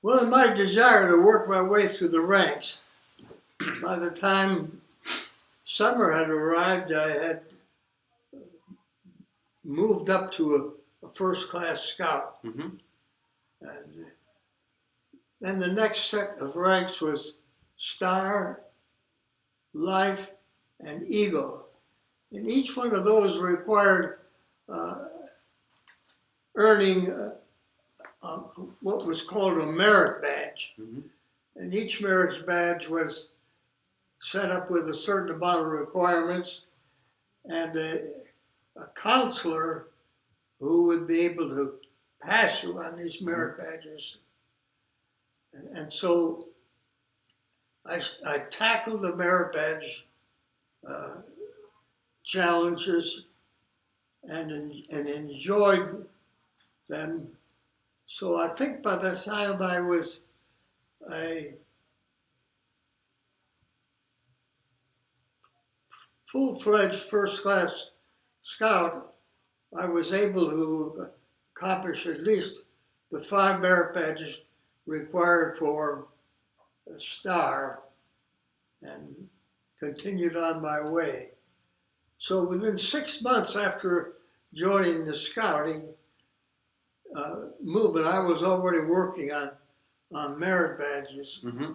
Well, in my desire to work my way through the ranks, by the time summer had arrived, I had moved up to a first-class scout. Mm-hmm. And then the next set of ranks was Star, Life, and Eagle. And each one of those required earning what was called a merit badge. Mm-hmm. And each merit badge was set up with a certain amount of requirements, and a counselor who would be able to pass you on these merit badges. And so I tackled the merit badge challenges and enjoyed them. So I think by the time I was a full-fledged first-class scout, I was able to accomplish at least the 5 merit badges required for a star and continued on my way. So within 6 months after joining the scouting movement, I was already working on merit badges. Mm-hmm.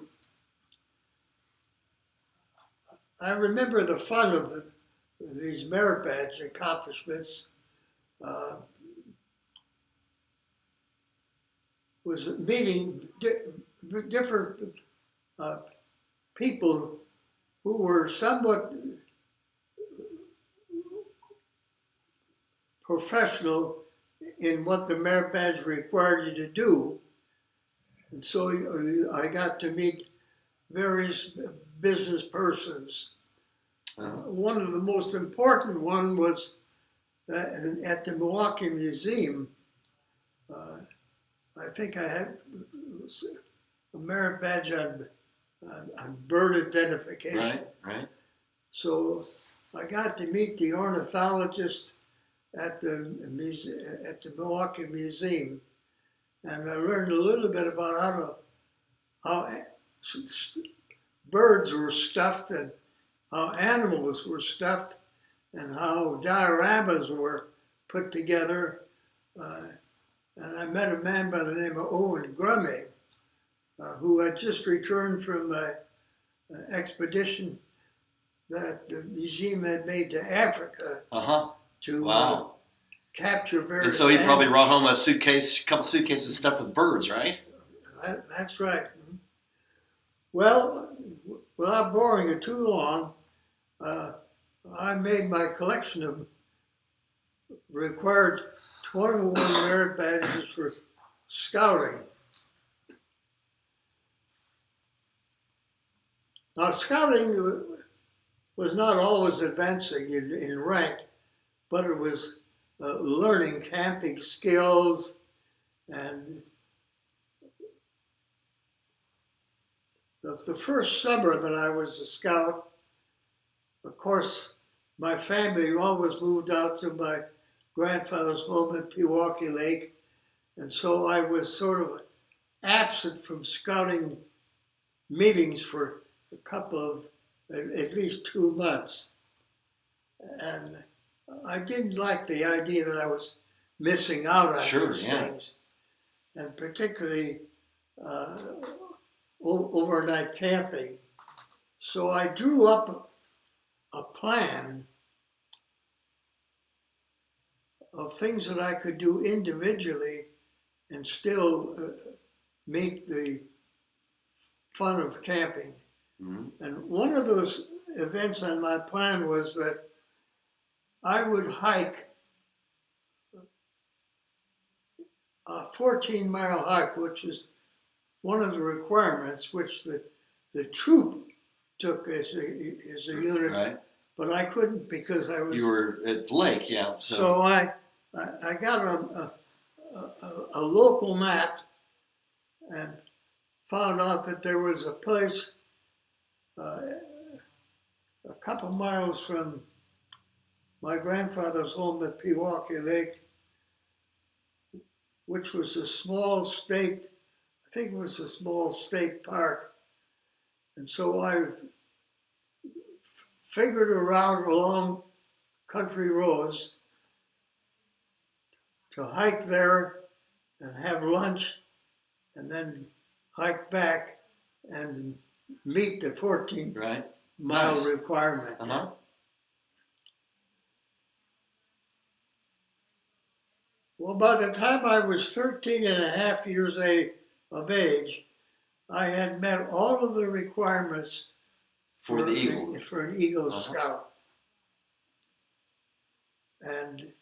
I remember the fun of these merit badge accomplishments was meeting different people who were somewhat professional in what the merit badge required you to do. And so I got to meet various business persons. One of the most important one was at the Milwaukee Museum. I think I had a merit badge on bird identification. Right, right. So I got to meet the ornithologist at the Milwaukee Museum, and I learned a little bit about how birds were stuffed and how animals were stuffed and how dioramas were put together. And I met a man by the name of Owen Grumme, who had just returned from an expedition that the museum had made to Africa to capture various. And so he probably brought home a couple suitcases stuffed with birds, right? That's right. Well, without boring you too long, I made my collection of required 21 merit badges for scouting. Now, scouting was not always advancing in rank, but it was learning camping skills and the first summer that I was a scout, of course, my family always moved out to my grandfather's home at Pewaukee Lake, and so I was sort of absent from scouting meetings for a couple of, at least 2 months. And I didn't like the idea that I was missing out on these things, and particularly overnight camping. So I drew up a plan of things that I could do individually and still meet the fun of camping. Mm-hmm. And one of those events on my plan was that I would hike a 14-mile hike, which is one of the requirements which the troop took as a unit, right. But I couldn't because I was. You were at the lake, yeah. So I got a local map and found out that there was a place a couple miles from my grandfather's home at Pewaukee Lake, which was a small stake I think it was a small state park. And so I figured around along country roads to hike there and have lunch and then hike back and meet the 14-mile Right. Nice. requirement. Uh-huh. Well, by the time I was 13 and a half years of age, I had met all of the requirements For the Eagle. for an Eagle Uh-huh. Scout. And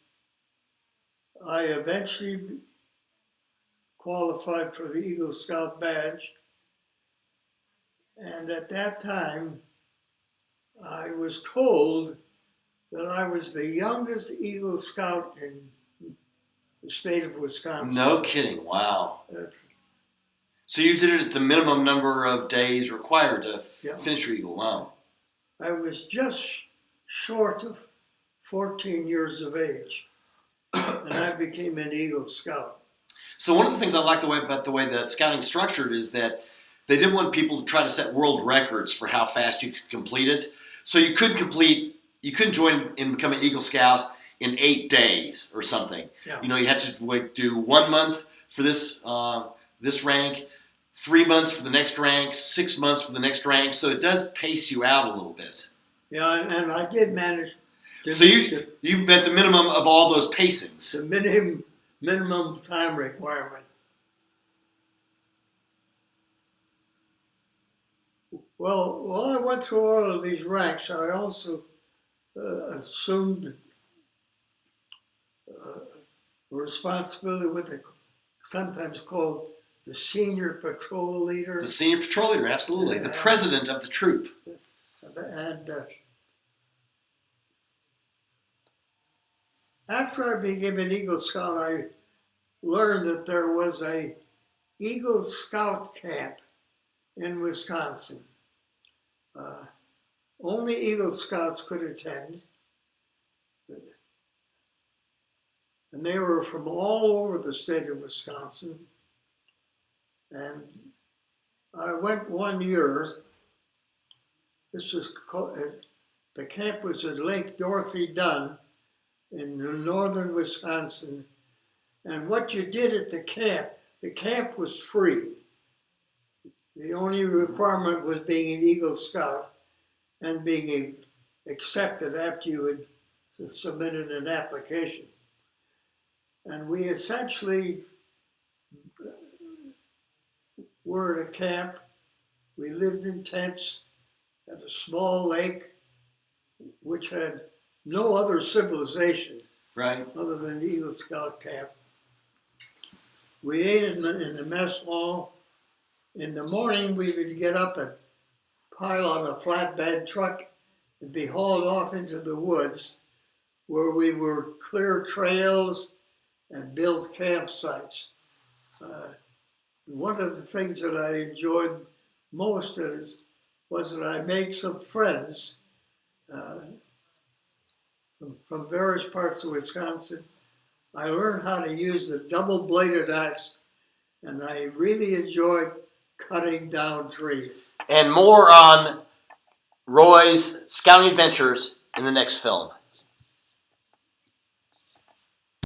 I eventually qualified for the Eagle Scout badge. And at that time, I was told that I was the youngest Eagle Scout in the state of Wisconsin. No kidding. Wow. That's- So you did it at the minimum number of days required to Yeah. finish your Eagle. Wow. I was just short of 14 years of age, and I became an Eagle Scout. So one of the things I like about the way that scouting is structured is that they didn't want people to try to set world records for how fast you could complete it. So you couldn't join and become an Eagle Scout in 8 days or something. Yeah. You know, you had to do 1 month for this rank, 3 months for the next rank, 6 months for the next rank. So it does pace you out a little bit. Yeah, and I did manage to So meet you met the minimum of all those pacings. the minimum time requirement. Well, while I went through all of these ranks, I also assumed responsibility with the sometimes called the senior patrol leader. The senior patrol leader, absolutely. The Yeah. president of the troop. And after I became an Eagle Scout, I learned that there was a Eagle Scout camp in Wisconsin. Only Eagle Scouts could attend. And they were from all over the state of Wisconsin. And I went 1 year. This was the camp was at Lake Dorothy Dunn in northern Wisconsin. And what you did at the camp was free. The only requirement was being an Eagle Scout and being accepted after you had submitted an application. And we essentially were at a camp. We lived in tents at a small lake, which had no other civilization Right. other than the Eagle Scout camp. We ate in the mess hall. In the morning, we would get up and pile on a flatbed truck and be hauled off into the woods where we would clear trails and build campsites. One of the things that I enjoyed most was that I made some friends from various parts of Wisconsin. I learned how to use the double-bladed axe, and I really enjoyed cutting down trees. And more on Roy's scouting adventures in the next film.